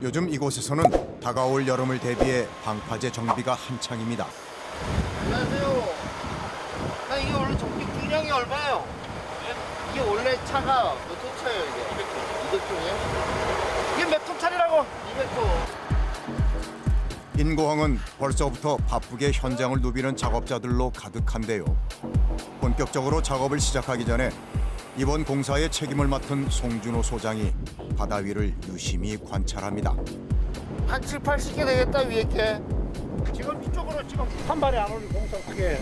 요즘 이곳에서는 다가올 여름을 대비해 방파제 정비가 한창입니다. 안녕하세요. 나 이게 원래 정비 중량이 얼마예요? 이게 원래 차가 몇 톤 차예요 이게? 200톤이에요? 이게 몇 톤 차리라고? 200톤. 인고항은 벌써부터 바쁘게 현장을 누비는 작업자들로 가득한데요. 본격적으로 작업을 시작하기 전에 이번 공사의 책임을 맡은 송준호 소장이 바다 위를 유심히 관찰합니다. 한 7, 80개 되겠다 위에 게. 지금 이쪽으로 지금 한 발에 안 오는 공사 크게.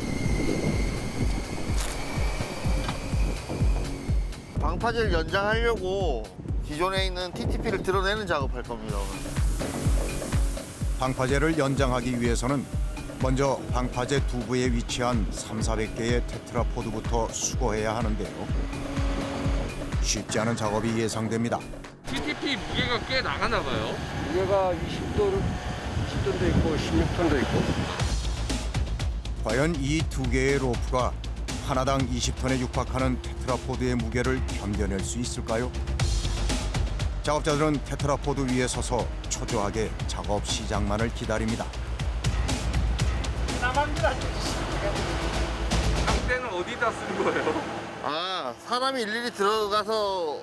방파제를 연장하려고 기존에 있는 TTP를 드러내는 작업할 겁니다 오늘. 방파제를 연장하기 위해서는 먼저 방파제 두부에 위치한 3,400개의 테트라포드부터 수거해야 하는데요. 쉽지 않은 작업이 예상됩니다. TTP 무게가 꽤 나가나 봐요. 무게가 20톤도 있고 16톤도 있고. 과연 이 두 개의 로프가 하나당 20톤에 육박하는 테트라포드의 무게를 견뎌낼 수 있을까요? 작업자들은 테트라포드 위에 서서 초조하게 작업 시작만을 기다립니다. 장대는 어디다 쓰는 거예요? 아, 사람이 일일이 들어가서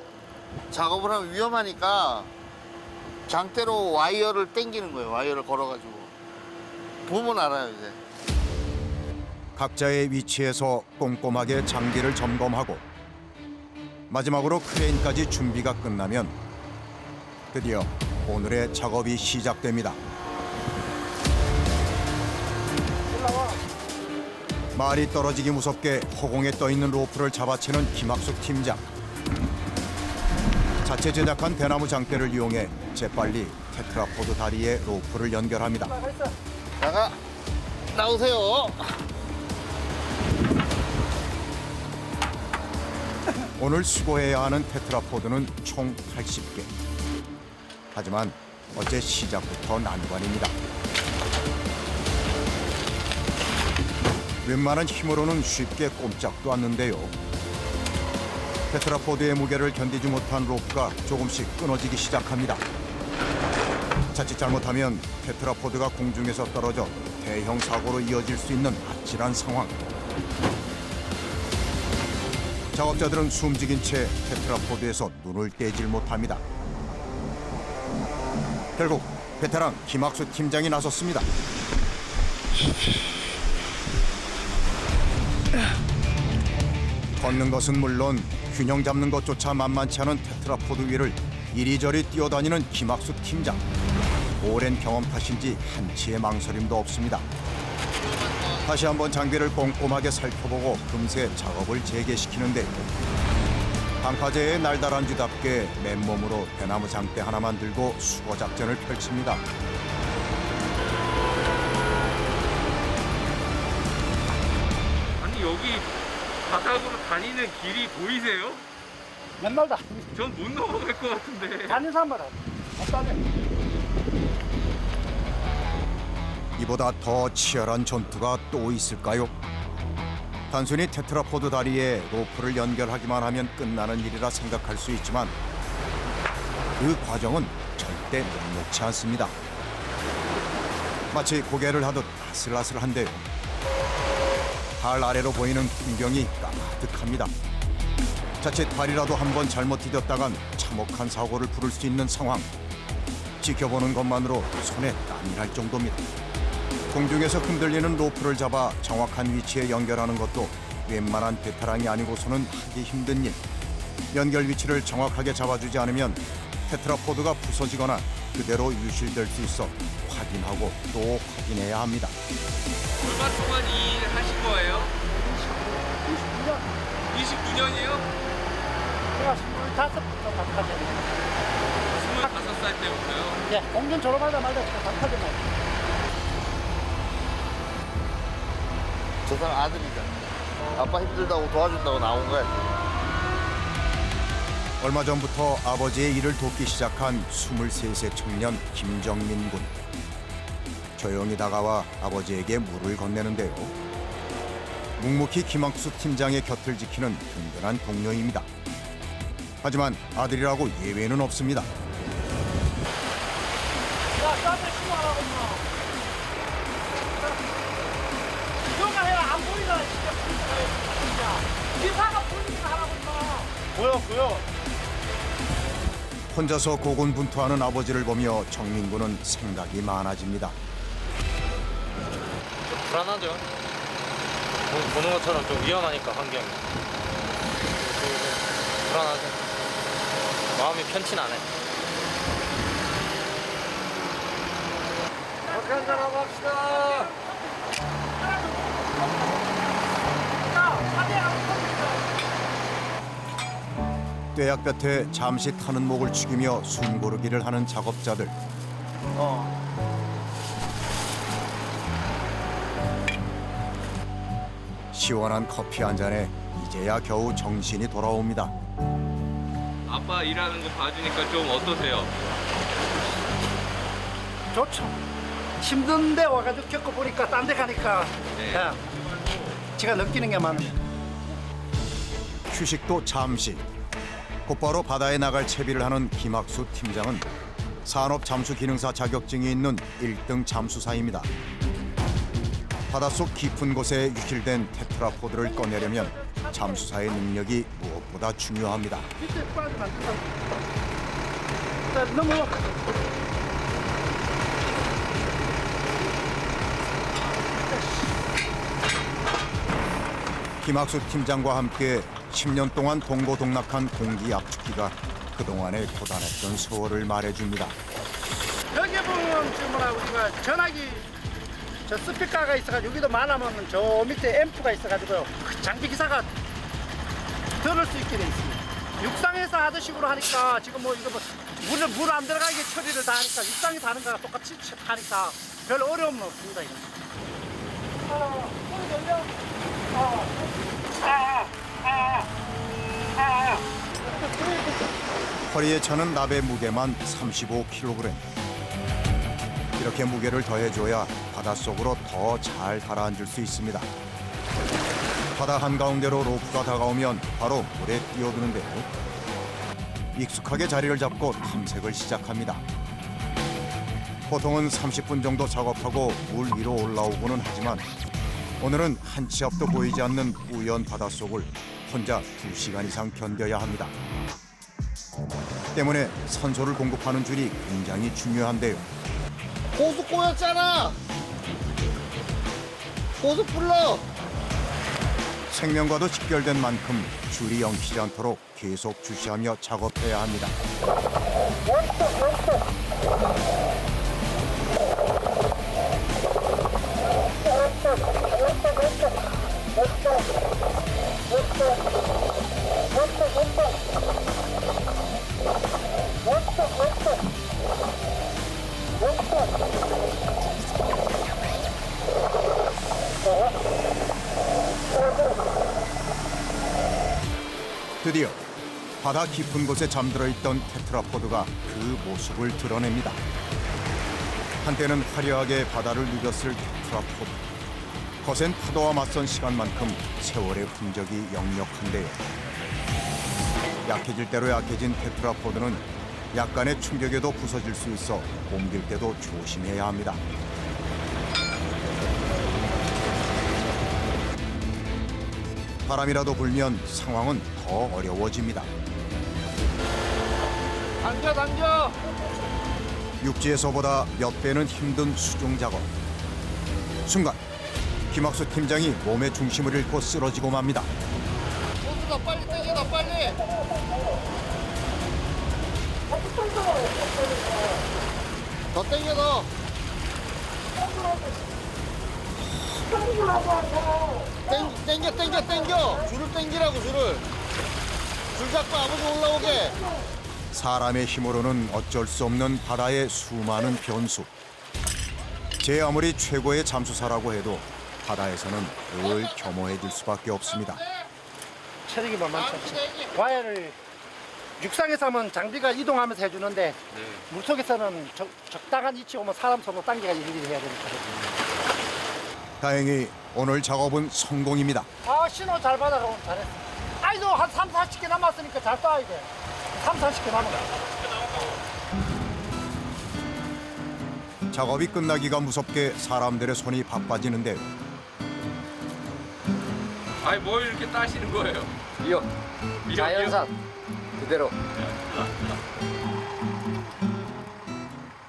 작업을 하면 위험하니까 장대로 와이어를 당기는 거예요. 와이어를 걸어가지고. 보면 알아요, 이제. 각자의 위치에서 꼼꼼하게 장비를 점검하고 마지막으로 크레인까지 준비가 끝나면 드디어 오늘의 작업이 시작됩니다. 말이 떨어지기 무섭게 허공에 떠있는 로프를 잡아채는 김학숙 팀장. 자체 제작한 대나무 장대를 이용해 재빨리 테트라포드 다리에 로프를 연결합니다. 나오세요. 오늘 수거해야 하는 테트라포드는 총 80개. 하지만 어제 시작부터 난관입니다. 웬만한 힘으로는 쉽게 꼼짝도 않는데요. 테트라포드의 무게를 견디지 못한 로프가 조금씩 끊어지기 시작합니다. 자칫 잘못하면 테트라포드가 공중에서 떨어져 대형 사고로 이어질 수 있는 아찔한 상황. 작업자들은 숨죽인 채 테트라포드에서 눈을 떼질 못합니다. 결국 베테랑 김학수 팀장이 나섰습니다. 걷는 것은 물론 균형 잡는 것조차 만만치 않은 테트라포드 위를 이리저리 뛰어다니는 김학수 팀장. 오랜 경험 탓인지 한치의 망설임도 없습니다. 다시 한번 장비를 꼼꼼하게 살펴보고 금세 작업을 재개시키는데 방파제의 날다람쥐답게 맨몸으로 대나무 장대 하나만 들고 수거 작전을 펼칩니다. 아니 여기 바닥으로 다니는 길이 보이세요? 맨날 다 전 못 넘어갈 것 같은데. 다니는 사람마다 없다네. 이보다 더 치열한 전투가 또 있을까요? 단순히 테트라포드 다리에 로프를 연결하기만 하면 끝나는 일이라 생각할 수 있지만 그 과정은 절대 녹록지 않습니다. 마치 고개를 하듯 아슬아슬한데요. 발 아래로 보이는 풍경이 까마득합니다. 자칫 발이라도 한번 잘못 디뎠다간 참혹한 사고를 부를 수 있는 상황. 지켜보는 것만으로 손에 땀이 날 정도입니다. 공중에서 흔들리는 로프를 잡아 정확한 위치에 연결하는 것도 웬만한 베테랑이 아니고서는 하기 힘든 일. 연결 위치를 정확하게 잡아주지 않으면 테트라포드가 부서지거나 그대로 유실될 수 있어 확인하고 또 확인해야 합니다. 얼마 동안 이 일을 하신 거예요? 29년. 29년이요? 제가 25부터 방파제. 25살 때부터요? 예, 공군 졸업하자마자 방파제 말. 저 사람 아들이잖아. 아빠 힘들다고 도와준다고 나온 거야. 얼마 전부터 아버지의 일을 돕기 시작한 23세 청년 김정민 군. 조용히 다가와 아버지에게 물을 건네는데요. 묵묵히 김학수 팀장의 곁을 지키는 든든한 동료입니다. 하지만 아들이라고 예외는 없습니다. 나한테 신고하라고 임마. 너가 해라 안 보이나 진짜 진짜. 기사가 보이니까 하라고 임마. 보여. 혼자서 고군분투하는 아버지를 보며 정민구는 생각이 많아집니다. 좀 불안하죠. 보는 것처럼 좀 위험하니까 환경이. 불안하죠. 마음이 편치 않아요. 커피 한잔 하고 합시다. 뙤약볕에 잠시 타는 목을 축이며 숨 고르기를 하는 작업자들. 시원한 커피 한 잔에 이제야 겨우 정신이 돌아옵니다. 아빠 일하는 거 봐주니까 좀 어떠세요? 좋죠. 힘든데 와가지고 겪어보니까 딴 데 가니까 네. 야, 제가 느끼는 게 많아요. 휴식도 잠시. 곧바로 바다에 나갈 채비를 하는 김학수 팀장은 산업잠수기능사 자격증이 있는 1등 잠수사입니다. 바닷속 깊은 곳에 유실된 테트라포드를 꺼내려면 잠수사의 능력이 무엇보다 중요합니다. 밑에 빠지면 안 된다고. 자, 넘어. 김학수 팀장과 함께 10년 동안 동고동락한 공기 압축기가 그동안의 고단했던 세월을 말해줍니다. 여기 보면 지금 뭐라 우리가 전화기 저 스피커가 있어가지고 여기도 말하면 저 밑에 앰프가 있어가지고요. 그 장비 기사가 들을 수 있게 돼 있습니다. 육상에서 하듯이로 하니까 지금 뭐 이거 뭐 물 안 들어가게 처리를 다 하니까 육상에서 하는 거랑 똑같이 하니까 별 어려움은 없습니다. 이거. 소리 들려? 허리에 차는 납의 무게만 35kg. 이렇게 무게를 더해줘야 바닷속으로 더 잘 가라앉을 수 있습니다. 바다 한가운데로 로프가 다가오면 바로 물에 뛰어드는데요. 익숙하게 자리를 잡고 탐색을 시작합니다. 보통은 30분 정도 작업하고 물 위로 올라오고는 하지만 오늘은 한 치 앞도 보이지 않는 우연 바닷속을 혼자 2시간 이상 견뎌야 합니다. 때문에 산소를 공급하는 줄이 굉장히 중요한데요. 호수 꼬였잖아. 호수 불러. 생명과도 직결된 만큼 줄이 엉키지 않도록 계속 주시하며 작업해야 합니다. 드디어 바다 깊은 곳에 잠들어 있던 테트라포드가 그 모습을 드러냅니다. 한때는 화려하게 바다를 누볐을 테트라포드. 거센 파도와 맞선 시간만큼 세월의 흔적이 역력한데요. 약해질 대로 약해진 테트라포드는 약간의 충격에도 부서질 수 있어 옮길 때도 조심해야 합니다. 바람이라도 불면 상황은 더 어려워집니다. 당겨. 육지에서보다 몇 배는 힘든 수중 작업. 순간 김학수 팀장이 몸의 중심을 잃고 쓰러지고 맙니다. 호수가 빨리 당겨라 빨리. 더 당겨 더. 땡겨. 줄을 당기라고 줄을. 줄 잡고 아버지 올라오게. 사람의 힘으로는 어쩔 수 없는 바다의 수많은 변수. 제 아무리 최고의 잠수사라고 해도 바다에서는 늘 겸허해질 수밖에 없습니다. 체력이 만만치 않죠. 와이어를 육상에서 하면 장비가 이동하면서 해주는데 물속에서는 적당한 위치 오면 사람 손으로 당겨가 일일이 해야 되니까. 다행히 오늘 작업은 성공입니다. 아, 신호 잘 받아가면 잘했어. 아이도 한 3, 40개 남았으니까 잘 쏴야 돼. 3, 40개 남았어. 작업이 끝나기가 무섭게 사람들의 손이 바빠지는데요. 아니 뭘 이렇게 따시는 거예요? 미역. 자연산 그대로.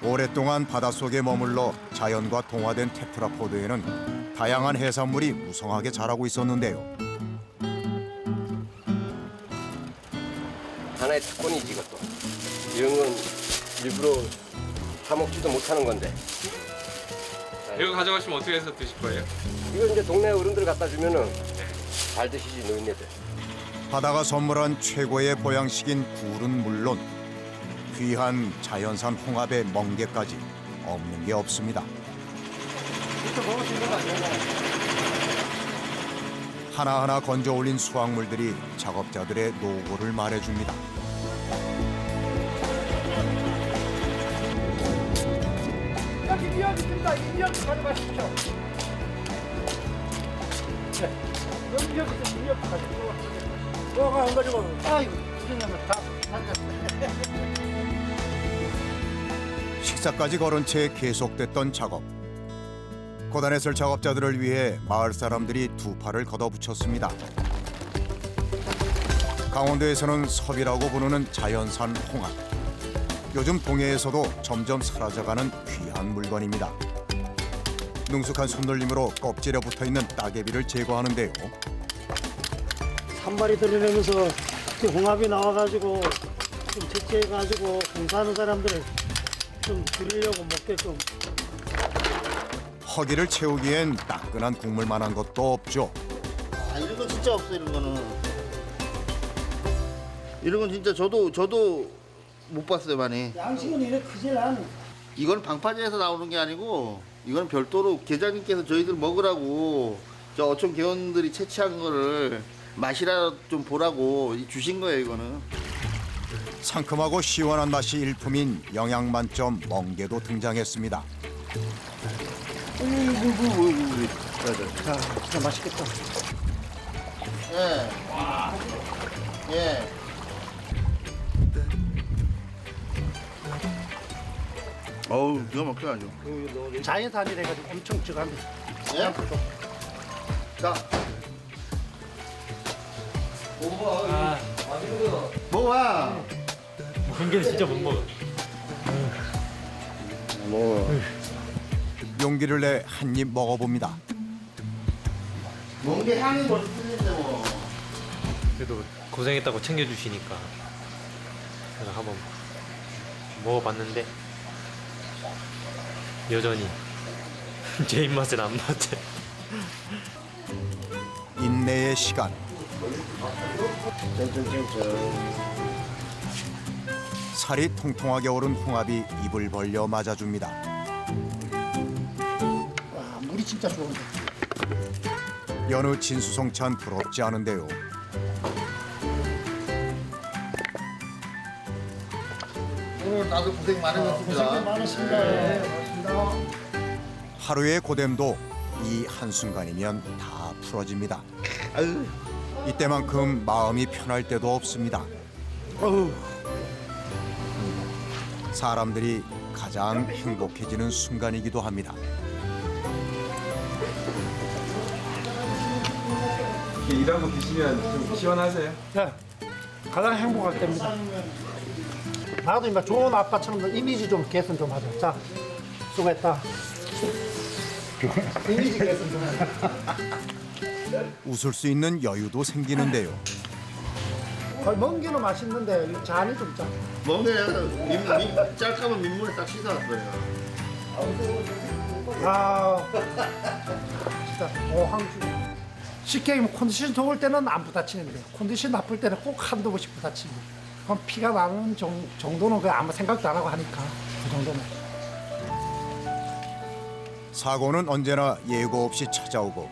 오랫동안 바닷속에 머물러 자연과 동화된 테트라포드에는 다양한 해산물이 무성하게 자라고 있었는데요. 하나의 특권이지 이것도. 이런 건 일부러 사 먹지도 못하는 건데. 이거 가져가시면 어떻게 해서 드실 거예요? 이거 이제 동네 어른들 갖다 주면은 잘 드시지 노인네들. 바다가 선물한 최고의 보양식인 굴은 물론 귀한 자연산 홍합의 멍게까지 없는 게 없습니다. 하나하나 건져 올린 수확물들이 작업자들의 노고를 말해줍니다. 여기 미역 있습니다. 이 미역 가져가십시오. 네. 여기 미역 있으면 미역 가지고. 안 가지고. 아이고, 이러면 다 식사까지 거른 채 계속됐던 작업. 고단했을 작업자들을 위해 마을 사람들이 두 팔을 걷어붙였습니다. 강원도에서는 섭이라고 부르는 자연산 홍합. 요즘 동해에서도 점점 사라져가는 귀한 물건입니다. 능숙한 손놀림으로 껍질에 붙어있는 따개비를 제거하는데요. 산발이 들어내면서 홍합이 나와가지고 좀 채취해가지고 공사하는 사람들을 좀 줄이려고 먹게끔. 허기를 채우기엔 따끈한 국물만한 것도 없죠. 아, 이런 건 진짜 없어. 이런 거는 이런 건 진짜 저도 못 봤어요 많이. 양식은 이래 크질 않아. 이건 방파제에서 나오는 게 아니고 이건 별도로 계장님께서 저희들 먹으라고 저 어촌 개원들이 채취한 거를 맛이라 좀 보라고 주신 거예요. 이거는 상큼하고 시원한 맛이 일품인 영양 만점 멍게도 등장했습니다. 자, 진짜 맛있겠다. 예. 예. 어우 기가 막히게 하죠. 자연산이라 해가지고 엄청 적합니다. 예? 자. 먹어봐. 멍게는 진짜 못 먹어. 용기를 내 한 입 먹어봅니다. 멍게 향이 벌써 틀린데 뭐. 그래도 고생했다고 챙겨주시니까 제가 한번 먹어봤는데 여전히 제 입맛엔 안 맞아요. 인내의 시간. 살이 통통하게 오른 홍합이 입을 벌려 맞아줍니다. 와, 물이 진짜 좋은데. 여느 진수성찬 부럽지 않은데요. 오늘 다들 고생 많으셨습니다. 고생 많으십니다. 하루의 고됨도 이 한순간이면 다 풀어집니다. 아유. 이때만큼 마음이 편할 때도 없습니다. 사람들이 가장 행복해지는 순간이기도 합니다. 일하고 계시면 좀 시원하세요? 네, 가장 행복할 때입니다. 나도 임마 좋은 아빠처럼 이미지 좀 개선 좀 하자. 자, 수고했다. 이미지 개선 좀 하자. 웃을 수 있는 여유도 생기는데요. 멍게는 맛있는데 이 잔이 좀 짜. 멍게 짤까면 민물에 딱 씻어놨어요. 아, 진짜 오항주. 쉽게 얘기하면 컨디션 좋을 때는 안 부딪히는데 컨디션 나쁠 때는 꼭 한두 번씩 부딪힙니다. 그럼 피가 나는 정도는 그 아무 생각도 안 하고 하니까 그 정도는. 사고는 언제나 예고 없이 찾아오고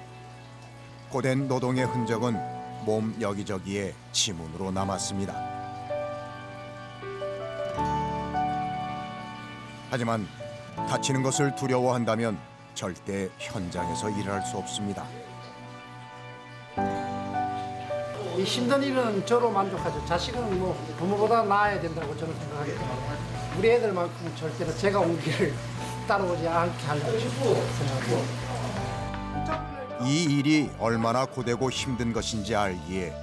고된 노동의 흔적은 몸 여기저기에 지문으로 남았습니다. 하지만 다치는 것을 두려워한다면 절대 현장에서 일할 수 없습니다. 이 힘든 일은 저로 만족하죠. 자식은 뭐 부모보다 나아야 된다고 저는 생각하기 때문에 우리 애들만큼 절대로 제가 온 길을 따라오지 않게 하려고 생각합니다. 이 일이 얼마나 고되고 힘든 것인지 알기에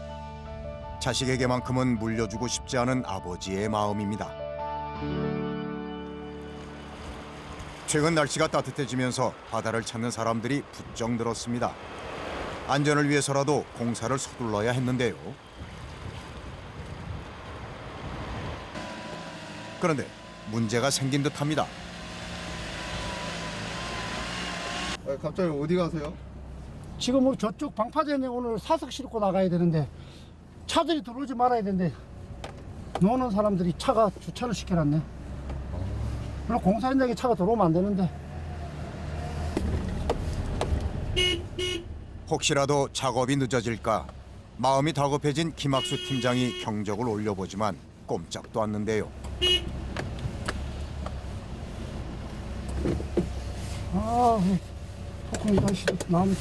자식에게만큼은 물려주고 싶지 않은 아버지의 마음입니다. 최근 날씨가 따뜻해지면서 바다를 찾는 사람들이 부쩍 늘었습니다. 안전을 위해서라도 공사를 서둘러야 했는데요. 그런데 문제가 생긴 듯합니다. 갑자기 어디 가세요? 지금 우리 저쪽 방파제에 오늘 사석 싣고 나가야 되는데 차들이 들어오지 말아야 되는데 노는 사람들이 차가 주차를 시켜놨네. 물론 공사 현장에 차가 들어오면 안 되는데. 혹시라도 작업이 늦어질까 마음이 다급해진 김학수 팀장이 경적을 올려보지만 꼼짝도 않는데요. 폭풍 다시 나오면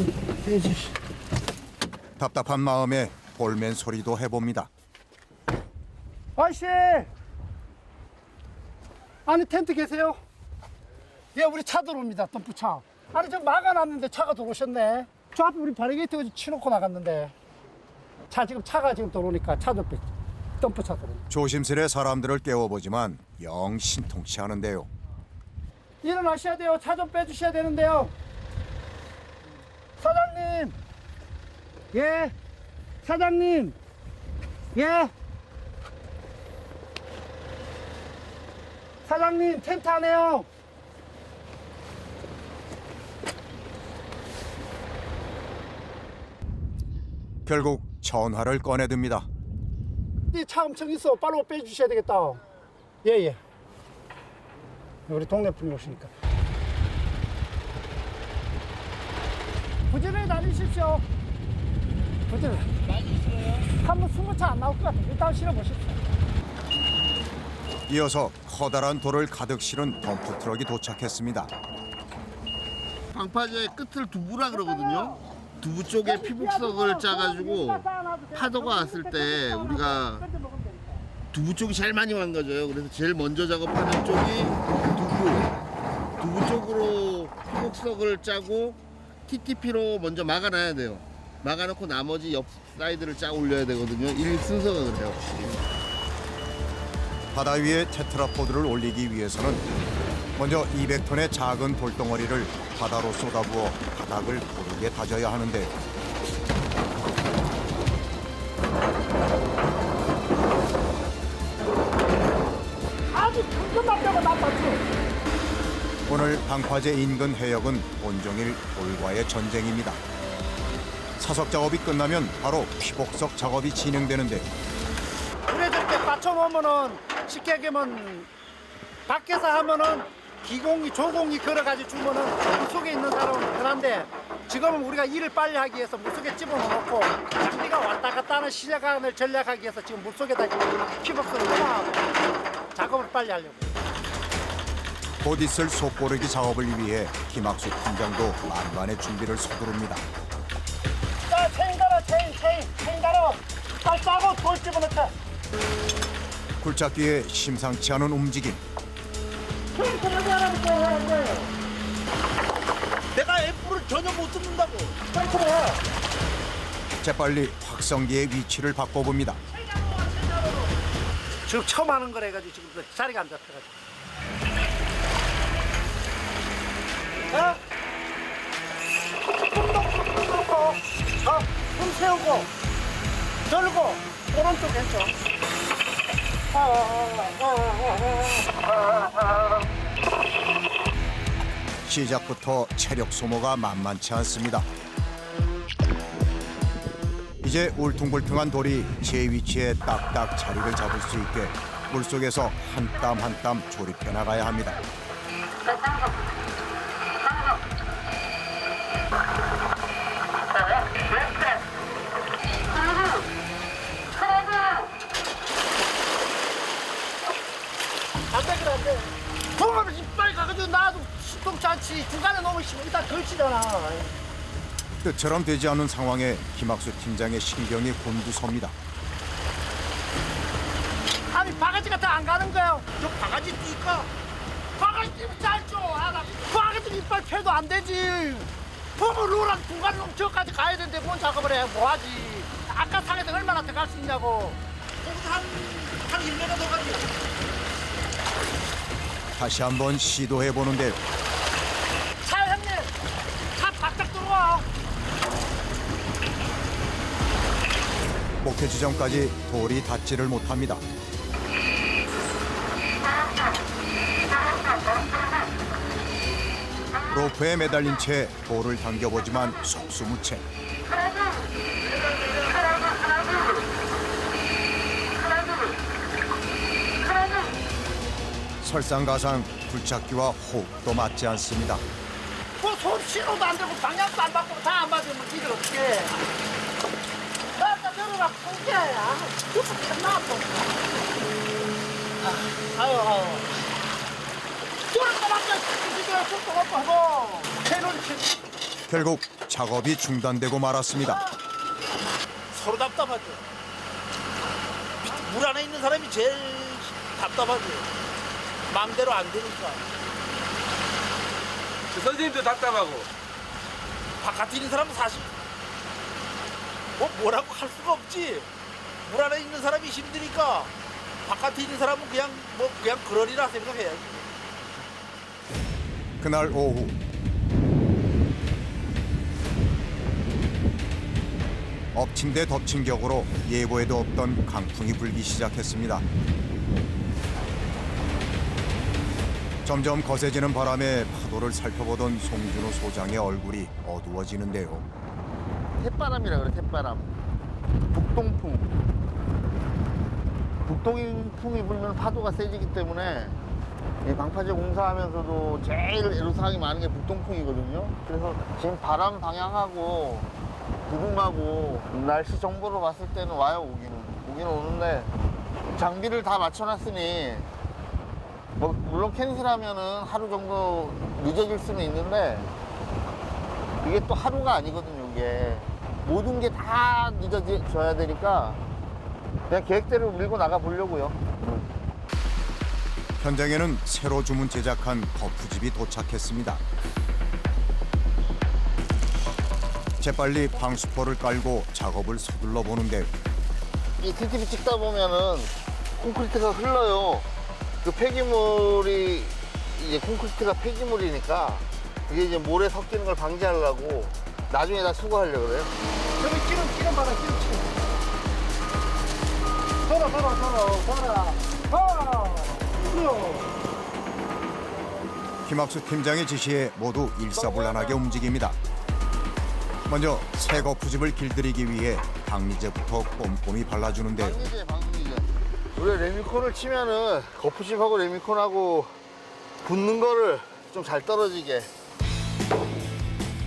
되지. 답답한 마음에 볼멘 소리도 해봅니다. 아저씨! 안에 텐트 계세요? 예, 우리 차 들어옵니다. 덤프차. 아니, 저 막아놨는데 차가 들어오셨네. 저 앞에 우리 바리게이트 치놓고 나갔는데 차가 지금 들어오니까 덤프차 들어옵니다. 조심스레 사람들을 깨워보지만 영 신통치 않은데요. 일어나셔야 돼요. 차 좀 빼주셔야 되는데요. 사장님! 예? 사장님! 예? 사장님, 텐트 안 해요. 결국 전화를 꺼내듭니다. 이 차 엄청 있어. 빨리 빼주셔야 되겠다. 예. 우리 동네 분이 오시니까. 부지런히 다니십시오. 부지런히. 많이 실어요? 한번 20차 안 나올 것 같아요. 일단 실어보십시오. 이어서 커다란 돌을 가득 실은 덤프트럭이 도착했습니다. 방파제 끝을 두부라 그러거든요. 두부 쪽에 피복석을 짜가지고 파도가 왔을 때 우리가 두부 쪽이 제일 많이 망가져요. 그래서 제일 먼저 작업하는 쪽이 두부 쪽으로 피복석을 짜고 TTP로 먼저 막아놔야 돼요. 막아놓고 나머지 옆 사이드를 짜 올려야 되거든요. 일 순서가 그래요. 바다 위에 테트라포드를 올리기 위해서는 먼저 200톤의 작은 돌덩어리를 바다로 쏟아부어 바닥을 고르게 다져야 하는데 아주 큰 것만 빼고 나빴죠. 오늘 방파제 인근 해역은 온종일 돌과의 전쟁입니다. 사석 작업이 끝나면 바로 피복석 작업이 진행되는데 물에 저렇게 받쳐놓으면은 쉽게 얘기하면 밖에서 하면은 기공이 조공이 걸어가지고 주면은 물속에 있는 사람은 편한데 지금은 우리가 일을 빨리 하기 위해서 물속에 집어넣고 우리가 왔다 갔다 하는 시간을 전략하기 위해서 지금 물속에다 피복선을 넣어하고 작업을 빨리 하려고. 곧 있을 속고르기 작업을 위해 김학수 팀장도 만반의 준비를 서두릅니다. 자, 체인 달아, 체인 달아. 빨리 짜고 돌 집어넣자. 굴착기에 심상치 않은 움직임. 내가 F를 전혀 못 듣는다고. 재빨리 확성기의 위치를 바꿔봅니다. 지금 처음 하는 거라 해가지고 지금 자리가 안 잡혀가지고. 숨 세우고 들고 오른쪽 왼쪽. 시작부터 체력 소모가 만만치 않습니다. 이제 울퉁불퉁한 돌이 제 위치에 딱딱 자리를 잡을 수 있게 물속에서 한 땀 한 땀 조립해 나가야 합니다. 안 돼. 동업을 빨리 가가지고 나도 수통치 않지. 중간에 너무 심어. 일단 걸치잖아. 뜻처럼 되지 않는 상황에 김학수 팀장의 신경이 곤두섭니다. 아니 바가지가 다 안 가는 거예요. 저 바가지 뛸까? 바가지 뛰면 짧죠. 아, 나 해도 안 되지. 포물로랑 중간놈 저까지 가야 되는데 뭔 작업을 해? 뭐하지? 아까 상에서 얼마나 더 갈 수 있냐고. 거기서 한 1년은 더 가지. 다시 한번 시도해 보는데요. 차 형님, 차 바짝 들어와. 목표 지점까지 돌이 닿지를 못합니다. 로프에 매달린 채 돌을 당겨보지만 속수무책. 설상가상 굴착기와 호흡도 맞지 않습니다. 뭐손 신호도 안 되고 방향도 안 바꾸고 다 안 맞으면 길을 어떻게 해. 나한테 들어라 풍게. 아, 그거 참나 또. 아유. 저런 거밖에 지금 속도 없고 하고. 캐논 결국 작업이 중단되고 말았습니다. 서로 답답하죠. 물 안에 있는 사람이 제일 답답하죠. 마음대로 안 되니까. 그 선생님도 답답하고. 바깥에 있는 사람은 사실 뭐라고 할 수가 없지. 물 안에 있는 사람이 힘드니까 바깥에 있는 사람은 그냥 그러리라 생각해야지. 그날 오후 엎친 데 덮친 격으로 예보에도 없던 강풍이 불기 시작했습니다. 점점 거세지는 바람에 파도를 살펴보던 송준호 소장의 얼굴이 어두워지는데요. 햇바람이라 그래, 햇바람. 북동풍. 북동풍이 불면 파도가 세지기 때문에 이 방파제 공사하면서도 제일 애로사항이 많은 게 북동풍이거든요. 그래서 지금 바람 방향하고 구름하고 날씨 정보로 봤을 때는 와요, 오기는 오는데 장비를 다 맞춰놨으니 뭐 물론 캔슬하면은 하루 정도 늦어질 수는 있는데 이게 또 하루가 아니거든요. 이게 모든 게 다 늦어져야 되니까 그냥 계획대로 밀고 나가 보려고요. 현장에는 새로 주문 제작한 거푸집이 도착했습니다. 재빨리 방수포를 깔고 작업을 서둘러 보는데 이 TTV 찍다 보면은 콘크리트가 흘러요. 그 폐기물이 이제 콘크리트가 폐기물이니까 이게 이제 모래 섞이는 걸 방지하려고 나중에 다 수거하려고 그래요. 저기 기름 받아, 기름. 김학수 팀장의 지시에 모두 일사불란하게 움직입니다. 먼저 새 거푸집을 길들이기 위해 방리제부터 꼼꼼히 발라주는데요. 방리제. 우리 레미콘을 치면은 거푸집하고 레미콘하고 붙는 거를 좀 잘 떨어지게.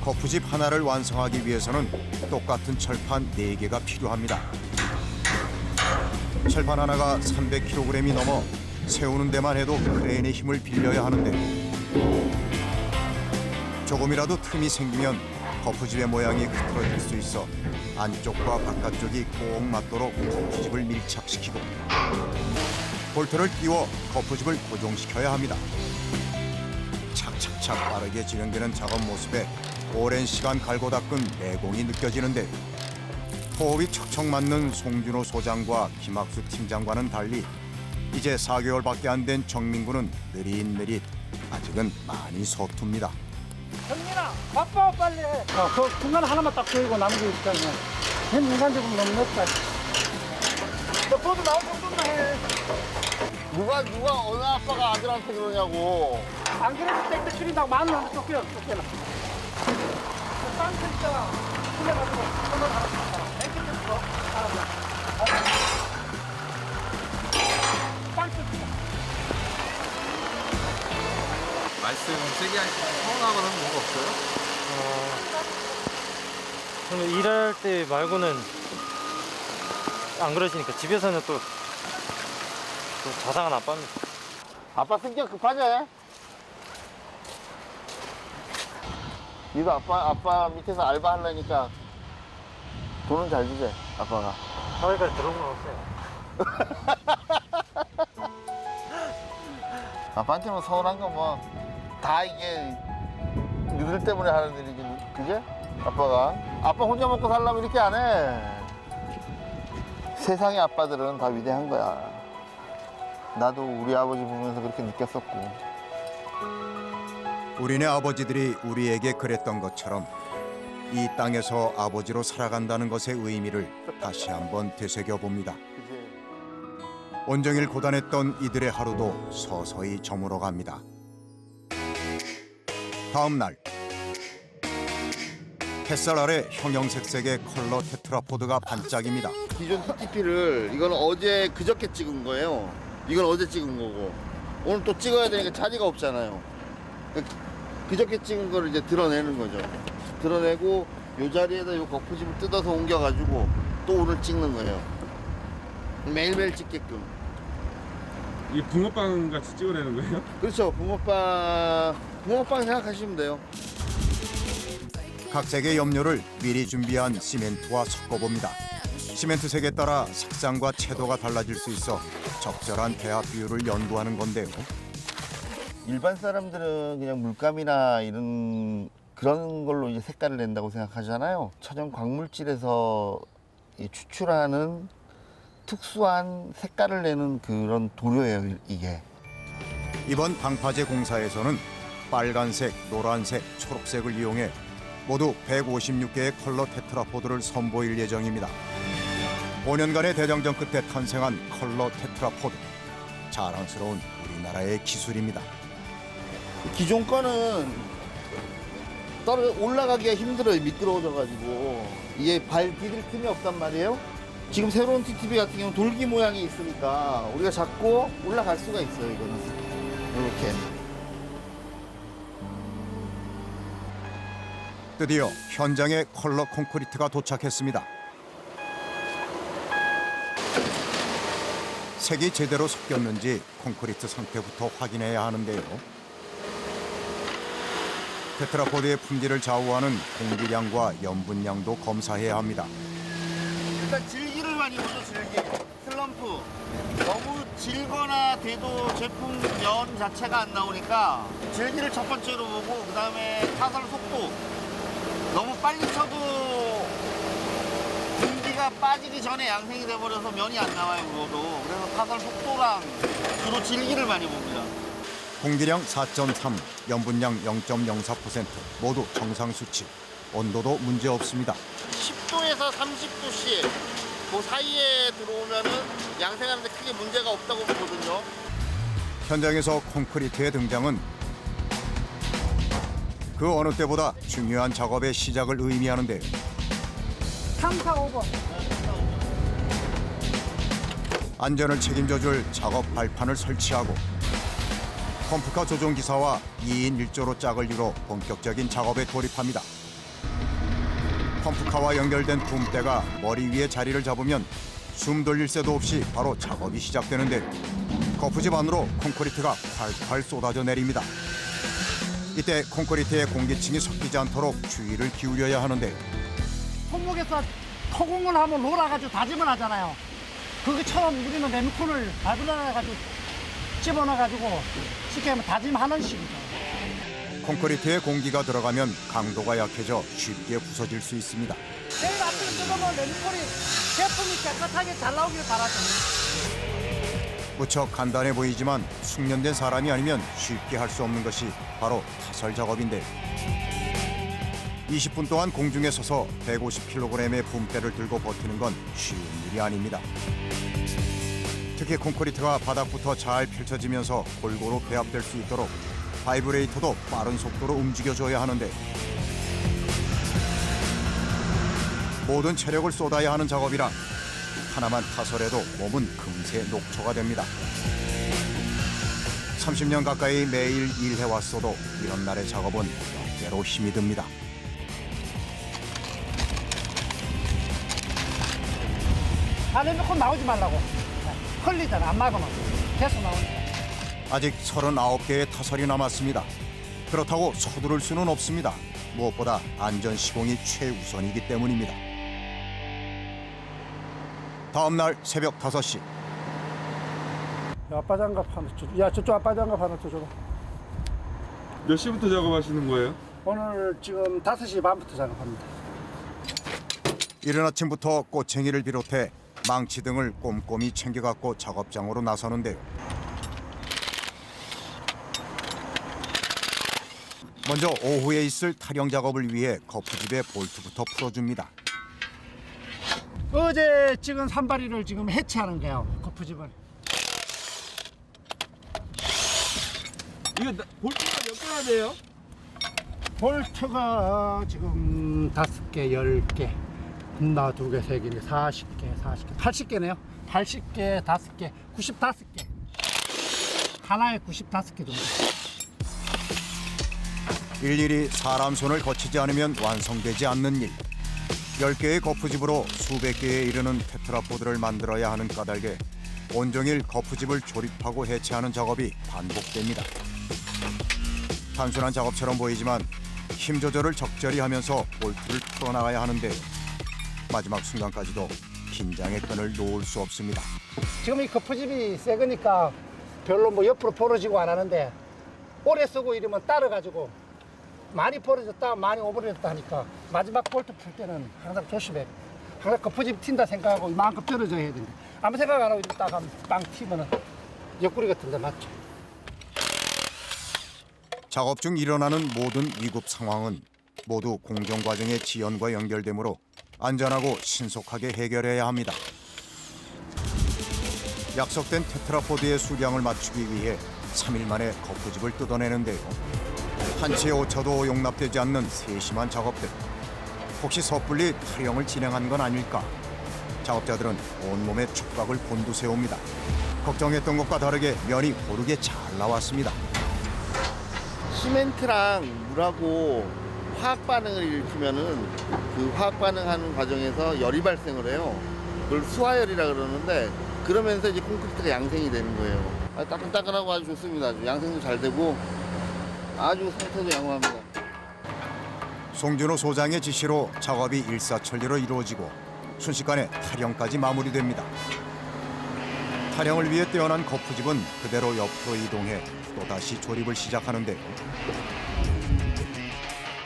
거푸집 하나를 완성하기 위해서는 똑같은 철판 4개가 필요합니다. 철판 하나가 300kg이 넘어 세우는 데만 해도 크레인의 힘을 빌려야 하는데 조금이라도 틈이 생기면 거푸집의 모양이 흐트러질 수 있어 안쪽과 바깥쪽이 꼭 맞도록 거푸집을 밀착시키고 볼트를 띄워 거푸집을 고정시켜야 합니다. 착착착 빠르게 진행되는 작업 모습에 오랜 시간 갈고 닦은 내공이 느껴지는데 호흡이 척척 맞는 송준호 소장과 김학수 팀장과는 달리 이제 4개월밖에 안 된 정민구는 느릿느릿 아직은 많이 서툽니다. 형민아, 바빠 빨리 해. 그 중간 하나만 딱 조이고 남은 게 있잖아. 형 인간적으로 너무 늦다. 너 보도 나올 정도만 해. 누가 어느 아빠가 아들한테 그러냐고. 안 그래도 땡땡 줄인다고 마늘 하나 쫓겨나. 땅 있잖아. 풀려가지고 한번 알았어. 땡땡 줬어. 알았어. 땅 쫓겨. 말씀 세게 하시면 서운하거나 뭔가 없어요? 저는 일할 때 말고는 안 그러시니까 집에서는 또 자상한 아빠입니다. 아빠 성격 급하지? 니도 아빠 밑에서 알바 하려니까 돈은 잘 주지, 아빠가. 사회까지 들어온 건 없어요. 아빠한테는 서운한 건 뭐 다 이게 너들 때문에 하는 일이지, 그제? 아빠가. 아빠 혼자 먹고 살려면 이렇게 안 해. 세상의 아빠들은 다 위대한 거야. 나도 우리 아버지 보면서 그렇게 느꼈었고. 우리네 아버지들이 우리에게 그랬던 것처럼 이 땅에서 아버지로 살아간다는 것의 의미를 다시 한번 되새겨 봅니다. 그지? 온종일 고단했던 이들의 하루도 서서히 저물어 갑니다. 다음 날 햇살 아래 형형색색의 컬러 테트라포드가 반짝입니다. 기존 TTP를 이건 그저께 찍은 거예요. 이건 어제 찍은 거고 오늘 또 찍어야 되니까 자리가 없잖아요. 그저께 찍은 거를 이제 드러내는 거죠. 드러내고 이 자리에다 이 거푸집을 뜯어서 옮겨가지고 또 오늘 찍는 거예요. 매일매일 찍게끔. 이게 붕어빵 같이 찍어내는 거예요? 그렇죠. 붕어빵 생각하시면 돼요. 각색의 염료를 미리 준비한 시멘트와 섞어봅니다. 시멘트 색에 따라 색상과 채도가 달라질 수 있어 적절한 배합 비율을 연구하는 건데요. 일반 사람들은 그냥 물감이나 이런 그런 걸로 이제 색깔을 낸다고 생각하잖아요. 천연 광물질에서 추출하는 특수한 색깔을 내는 그런 도료예요, 이게. 이번 방파제 공사에서는 빨간색, 노란색, 초록색을 이용해 모두 156개의 컬러 테트라포드를 선보일 예정입니다. 5년간의 대장정 끝에 탄생한 컬러 테트라포드. 자랑스러운 우리나라의 기술입니다. 기존 거는 올라가기가 힘들어요. 미끄러워져가지고. 이게 발 디딜 틈이 없단 말이에요. 지금 새로운 TTP 같은 경우는 돌기 모양이 있으니까 우리가 잡고 올라갈 수가 있어요. 이거는 이렇게. 드디어 현장에 컬러 콘크리트가 도착했습니다. 색이 제대로 섞였는지 콘크리트 상태부터 확인해야 하는데요. 테트라포드의 품질을 좌우하는 공기량과 염분량도 검사해야 합니다. 일단 질기를 많이 보죠. 질기. 슬럼프. 너무 질거나 돼도 제품 면 자체가 안 나오니까 질기를 첫 번째로 보고 그 다음에 타설 속도. 너무 빨리 쳐도 공기가 빠지기 전에 양생이 돼버려서 면이 안 나와요. 그거도. 그래서 타설 속도랑 주로 질기를 많이 봅니다. 공기량 4.3, 염분량 0.04% 모두 정상 수치. 온도도 문제 없습니다. 10도에서 30도씨 그 사이에 들어오면은 양생하는데 크게 문제가 없다고 보거든요. 현장에서 콘크리트의 등장은 그 어느 때보다 중요한 작업의 시작을 의미하는데요. 3, 4, 5번. 안전을 책임져줄 작업 발판을 설치하고 펌프카 조종기사와 2인 1조로 짝을 이뤄 본격적인 작업에 돌입합니다. 펌프카와 연결된 붐대가 머리 위에 자리를 잡으면 숨 돌릴 새도 없이 바로 작업이 시작되는데 거푸집 안으로 콘크리트가 활활 쏟아져 내립니다. 이때 콘크리트의 공기층이 섞이지 않도록 주의를 기울여야 하는데 손목에서 토공을 하면 놀아가지고 다짐을 하잖아요. 그것처럼 우리는 레미콘을 발굴해가지고 집어넣어가지고 쉽게 하면 다짐하는 식이죠. 콘크리트에 공기가 들어가면 강도가 약해져 쉽게 부서질 수 있습니다. 내일 아침에 뜯으면 레미콘이 제품이 깨끗하게 잘 나오길 바라죠. 무척 간단해 보이지만 숙련된 사람이 아니면 쉽게 할 수 없는 것이 바로 타설 작업인데요. 20분 동안 공중에 서서 150kg의 붐대를 들고 버티는 건 쉬운 일이 아닙니다. 특히 콘크리트가 바닥부터 잘 펼쳐지면서 골고루 배합될 수 있도록 바이브레이터도 빠른 속도로 움직여줘야 하는데 모든 체력을 쏟아야 하는 작업이라 하나만 타설해도 몸은 금세 녹초가 됩니다. 30년 가까이 매일 일해왔어도 이런 날의 작업은 역대로 힘이 듭니다. 레미콘 나오지 말라고. 흘리잖아, 안 막으면. 계속 나오니까. 아직 39개의 타설이 남았습니다. 그렇다고 서두를 수는 없습니다. 무엇보다 안전 시공이 최우선이기 때문입니다. 다음 날 새벽 5시. 아빠 장갑 하나 줘. 야, 저쪽 아빠 장갑 하나 줘 줘라. 몇 시부터 작업하시는 거예요? 오늘 지금 5시 반부터 작업합니다. 이른 아침부터 꼬챙이를 비롯해 망치 등을 꼼꼼히 챙겨갖고 작업장으로 나서는데요. 먼저 오후에 있을 타령 작업을 위해 거푸집의 볼트부터 풀어줍니다. 어제 찍은 산발이를 지금 해체하는 거예요. 거푸집을. 이거 볼트가 몇 개나 돼요? 볼트가 지금 5개, 10개, 하나, 2개, 3개, 40개, 80개네요. 80개, 5개, 95개. 하나에 95개 정도. 일일이 사람 손을 거치지 않으면 완성되지 않는 일. 10개의 거푸집으로 수백 개에 이르는 테트라포드를 만들어야 하는 까닭에 온종일 거푸집을 조립하고 해체하는 작업이 반복됩니다. 단순한 작업처럼 보이지만 힘 조절을 적절히 하면서 볼트를 풀어나가야 하는데요. 마지막 순간까지도 긴장의 끈을 놓을 수 없습니다. 지금 이 거푸집이 새 거니까 별로 뭐 옆으로 벌어지고 안 하는데 오래 쓰고 이러면 따라가지고 많이 벌어졌다 많이 오버려졌다 하니까 마지막 볼트 풀 때는 항상 조심해. 항상 거푸집 튄다 생각하고 이만큼 떨어져 해야 된다. 아무 생각 안 하고 이렇게 딱 하면 빵 튀면은 옆구리 같은데 맞죠? 작업 중 일어나는 모든 위급 상황은 모두 공정 과정의 지연과 연결되므로 안전하고 신속하게 해결해야 합니다. 약속된 테트라포드의 수량을 맞추기 위해 3일 만에 거푸집을 뜯어내는데요. 한치의 오차도 용납되지 않는 세심한 작업들. 혹시 섣불리 타령을 진행한 건 아닐까? 작업자들은 온몸에 촉각을 곤두세웁니다. 걱정했던 것과 다르게 면이 고르게 잘 나왔습니다. 시멘트랑 물하고 화학 반응을 일으키면은 그 화학 반응하는 과정에서 열이 발생을 해요. 그걸 수화열이라 그러는데 그러면서 이제 콘크리트가 양생이 되는 거예요. 따끈따끈하고 아주 좋습니다. 아주 양생도 잘 되고 아주 상태도 양호합니다. 송준호 소장의 지시로 작업이 일사천리로 이루어지고 순식간에 타령까지 마무리됩니다. 타령을 위해 떼어난 거푸집은 그대로 옆으로 이동해 또다시 조립을 시작하는데요.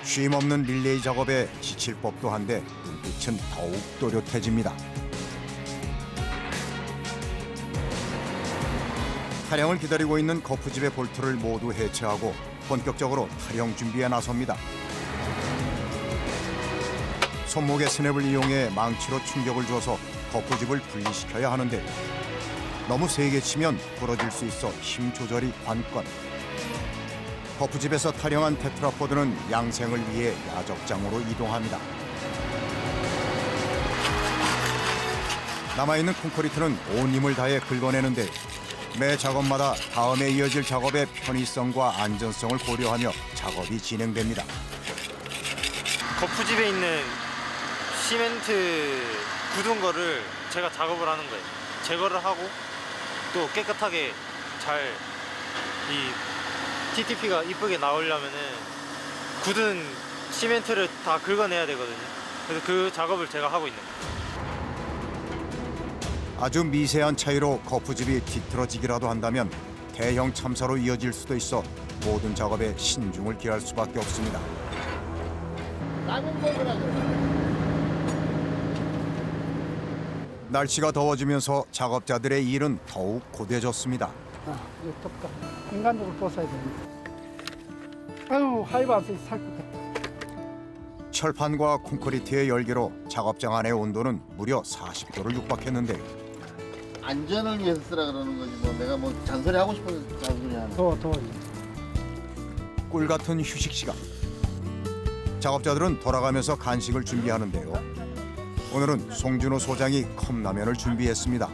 쉼없는 릴레이 작업에 지칠 법도 한데 눈빛은 더욱 또렷해집니다. 타령을 기다리고 있는 거푸집의 볼트를 모두 해체하고 본격적으로 타령 준비에 나섭니다. 손목의 스냅을 이용해 망치로 충격을 줘서 거푸집을 분리시켜야 하는데 너무 세게 치면 부러질 수 있어 힘 조절이 관건. 거푸집에서 타령한 테트라포드는 양생을 위해 야적장으로 이동합니다. 남아있는 콘크리트는 온 힘을 다해 긁어내는데 매 작업마다 다음에 이어질 작업의 편의성과 안전성을 고려하며 작업이 진행됩니다. 거푸집에 있는 시멘트 굳은 거를 제가 작업을 하는 거예요. 제거를 하고 또 깨끗하게 잘 이 TTP가 이쁘게 나오려면은 굳은 시멘트를 다 긁어내야 되거든요. 그래서 그 작업을 제가 하고 있는 거예요. 아주 미세한 차이로 거푸집이 뒤틀어지기라도 한다면 대형 참사로 이어질 수도 있어 모든 작업에 신중을 기할 수밖에 없습니다. 라면 먹으라고. 날씨가 더워지면서 작업자들의 일은 더욱 고되졌습니다. 이거 덥다. 인간적으로 벗어야 됩니다. 아유, 하이브 안 써서 살 것 같다. 철판과 콘크리트의 열기로 작업장 안의 온도는 무려 40도를 육박했는데요. 안전을 위해서 쓰라 그러는 거지 뭐 내가 뭐 잔소리 하고 싶어서 잔소리 하는. 더워. 꿀 같은 휴식 시간. 작업자들은 돌아가면서 간식을 준비하는데요. 오늘은 송준호 소장이 컵라면을 준비했습니다.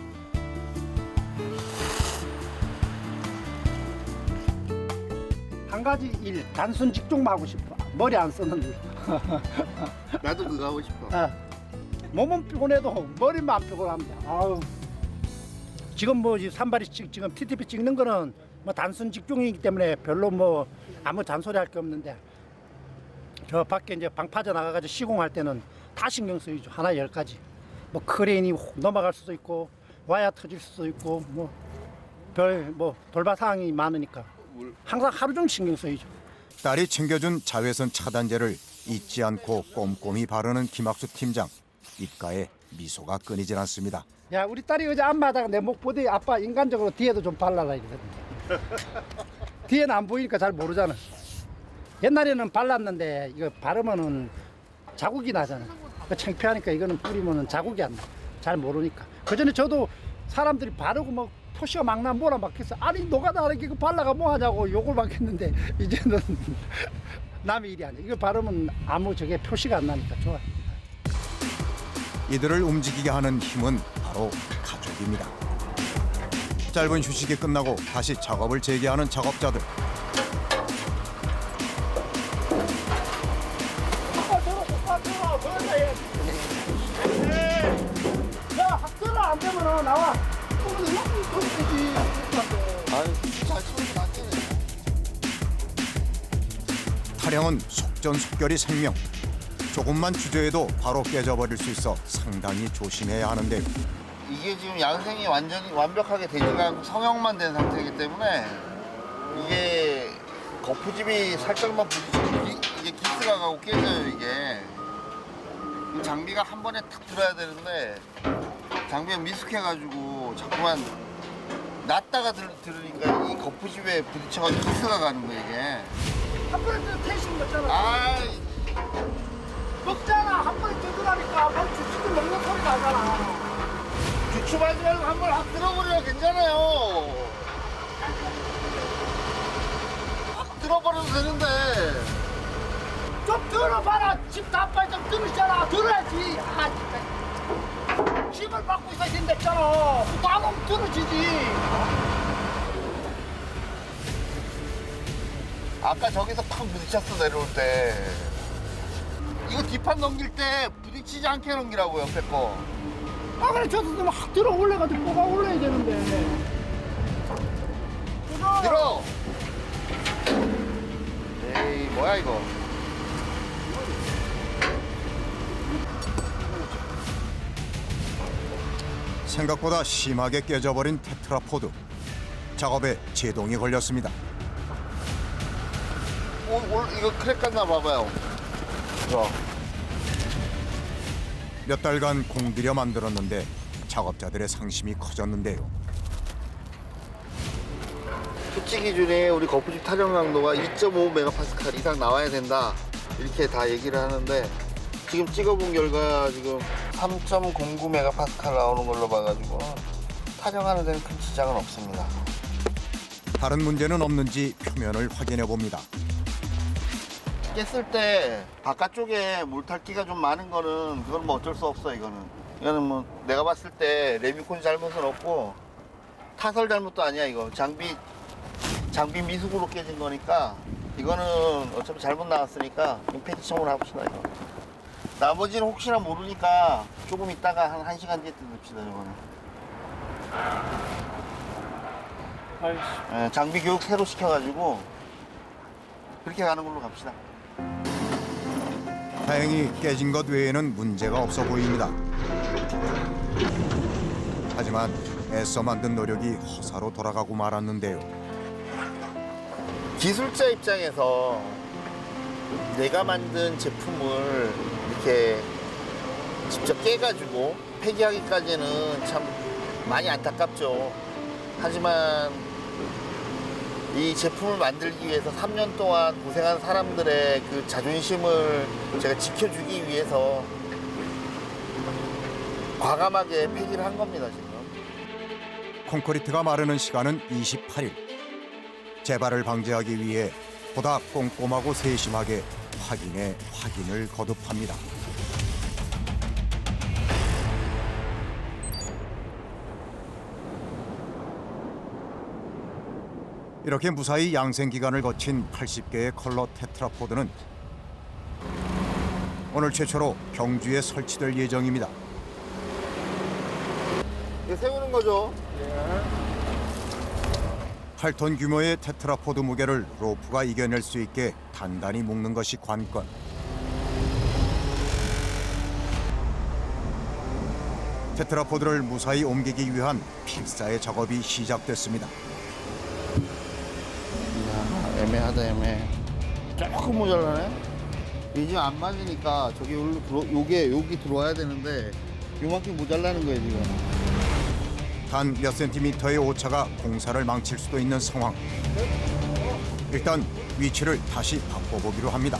한 가지 일, 단순 직종만 하고 싶어. 머리 안 쓰는 일. 나도 그거 하고 싶어. 몸은 피곤해도 머리만 안 피곤합니다. 아유. 지금 뭐 산발이 지금 TTP 찍는 거는 뭐 단순 직종이기 때문에 별로 뭐 아무 잔소리 할 게 없는데 저 밖에 이제 방 파져 나가가지고 시공할 때는 다 신경 쓰이죠. 하나 10가지. 뭐 크레인이 넘어갈 수도 있고 와야 터질 수도 있고 뭐 돌발 상황이 많으니까 항상 하루 종일 신경 쓰이죠. 딸이 챙겨준 자외선 차단제를 잊지 않고 꼼꼼히 바르는 김학수 팀장. 입가에 미소가 끊이질 않습니다. 야, 우리 딸이 어제 앞마다가 내 목 보더니 아빠 인간적으로 뒤에도 좀 발라라 이러거든요. 뒤에는 안 보이니까 잘 모르잖아. 옛날에는 발랐는데 이거 바르면은 자국이 나잖아. 그 창피하니까 이거는 뿌리면은 자국이 안 나. 잘 모르니까. 그 전에 저도 사람들이 바르고 막 표시가 막 나면 뭐라 막 했어. 아니 너가 나르게 이거 발라가 뭐 하냐고 욕을 막 했는데 이제는 남의 일이 아니야. 이거 바르면 아무 저게 표시가 안 나니까 좋아. 이들을 움직이게 하는 힘은 바로 가족입니다. 짧은 휴식이 끝나고 다시 작업을 재개하는 작업자들. 야, 학교를 안 되면 나와. 타령은 속전속결이 생명. 조금만 주저해도 바로 깨져버릴 수 있어 상당히 조심해야 하는데요. 이게 지금 양생이 완전히 완벽하게 되지가 않고 성형만 된 상태이기 때문에 이게 거푸집이 살짝만 부딪히면 이게 기스가 가고 깨져요. 이게 이 장비가 한 번에 탁 들어야 되는데 장비가 미숙해가지고 자꾸만 놨다가 들으니까 이 거푸집에 부딪혀가지고 기스가 가는 거예요. 이게 한 번에 텐션 먹잖아. 아 먹잖아. 한 번에 뜯으라니까. 한 주치도 먹는 소리 나잖아. 주춤하지 말고 한 번 확 들어버려야 괜찮아요. 확 들어버려도 되는데. 좀 들어봐라. 집 다빨 좀 들으잖아. 들어야지. 아, 진짜. 집을 받고 있어야 된댔잖아. 나는 들어지지. 아까 저기서 팍 부딪혔어 내려올 때. 이거 뒷판 넘길 때 부딪히지 않게 넘기라고 옆에 거. 아, 그래. 저도 막 들어 올려가지고 뭐가 올려야 되는데. 들어. 에이 뭐야 이거. 생각보다 심하게 깨져버린 테트라포드. 작업에 제동이 걸렸습니다. 이거 크랙 갔나 봐봐요. 몇 달간 공들여 만들었는데 작업자들의 상심이 커졌는데요. 수치 기준에 우리 거푸집 타령 강도가 2.5메가파스칼 이상 나와야 된다. 이렇게 다 얘기를 하는데 지금 찍어본 결과 지금 3.09메가파스칼 나오는 걸로 봐가지고 타령하는 데는 큰 지장은 없습니다. 다른 문제는 없는지 표면을 확인해 봅니다. 깼을 때 바깥쪽에 물탈기가 좀 많은 거는 그건 뭐 어쩔 수 없어. 이거는 뭐 내가 봤을 때 레미콘 잘못은 없고 타설 잘못도 아니야. 이거 장비 미숙으로 깨진 거니까 이거는 어차피 잘못 나왔으니까 임팩트 처분을 해봅시다. 이거 나머지는 혹시나 모르니까 조금 있다가 한 1시간 뒤에 뜯읍시다. 이거는 장비 교육 새로 시켜가지고 그렇게 가는 걸로 갑시다. 다행히 깨진 것 외에는 문제가 없어 보입니다. 하지만 애써 만든 노력이 허사로 돌아가고 말았는데요. 기술자 입장에서 내가 만든 제품을 이렇게 직접 깨가지고 폐기하기까지는 참 많이 안타깝죠. 하지만 이 제품을 만들기 위해서 3년 동안 고생한 사람들의 그 자존심을 제가 지켜주기 위해서 과감하게 폐기를 한 겁니다, 지금. 콘크리트가 마르는 시간은 28일. 재발을 방지하기 위해 보다 꼼꼼하고 세심하게 확인을 거듭합니다. 이렇게 무사히 양생 기간을 거친 80개의 컬러 테트라포드는 오늘 최초로 경주에 설치될 예정입니다. 이거 세우는 거죠? 8톤 규모의 테트라포드 무게를 로프가 이겨낼 수 있게 단단히 묶는 것이 관건. 테트라포드를 무사히 옮기기 위한 필사의 작업이 시작됐습니다. 애매하다 애매해. 조금 모자라네. 이게 지금 안 맞으니까 저기 여기 들어와야 되는데 요만큼 모자라는 거예요 지금. 단 몇 센티미터의 오차가 공사를 망칠 수도 있는 상황. 일단 위치를 다시 바꿔보기로 합니다.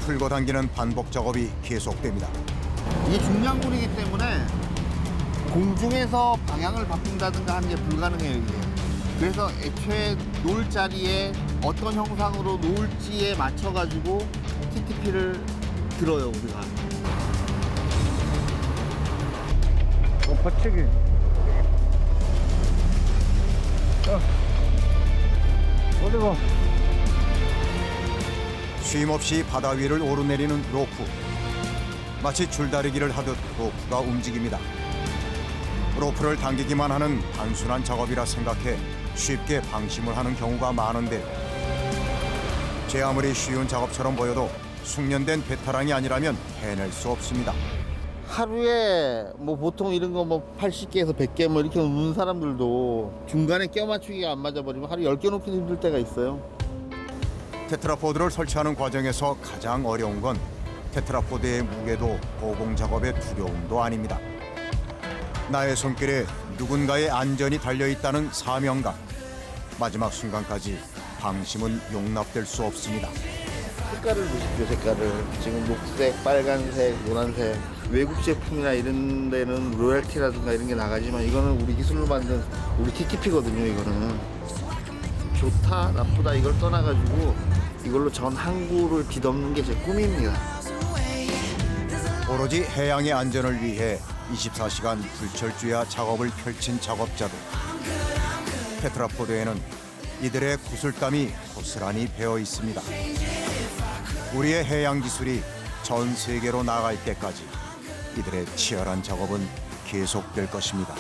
풀고 당기는 반복 작업이 계속됩니다. 이게 중량물이기 때문에 공중에서 방향을 바꾼다든가 하는 게 불가능해요 이게. 그래서 애초에 놓을 자리에 어떤 형상으로 놓을지에 맞춰가지고 TTP를 들어요 우리가. 버치기. 어디고? 쉼없이 바다 위를 오르내리는 로프. 마치 줄다리기를 하듯 로프가 움직입니다. 로프를 당기기만 하는 단순한 작업이라 생각해 쉽게 방심을 하는 경우가 많은데요. 제 아무리 쉬운 작업처럼 보여도 숙련된 베테랑이 아니라면 해낼 수 없습니다. 하루에 뭐 보통 이런 거 뭐 80개에서 100개 뭐 이렇게 놓는 사람들도 중간에 껴 맞추기가 안 맞아버리면 하루 10개 놓기도 힘들 때가 있어요. 테트라포드를 설치하는 과정에서 가장 어려운 건 테트라포드의 무게도 보공 작업의 두려움도 아닙니다. 나의 손길에 누군가의 안전이 달려있다는 사명감. 마지막 순간까지 방심은 용납될 수 없습니다. 색깔을 보십시오. 색깔을 지금 녹색, 빨간색, 노란색. 외국 제품이나 이런 데는 로열티라든가 이런 게 나가지만 이거는 우리 기술로 만든 우리 TTP거든요. 이거는 좋다 나쁘다 이걸 떠나가지고 이걸로 전 항구를 뒤덮는 게 제 꿈입니다. 오로지 해양의 안전을 위해 24시간 불철주야 작업을 펼친 작업자들. 테트라포드에는 이들의 구슬땀이 고스란히 배어 있습니다. 우리의 해양 기술이 전 세계로 나갈 때까지 이들의 치열한 작업은 계속될 것입니다.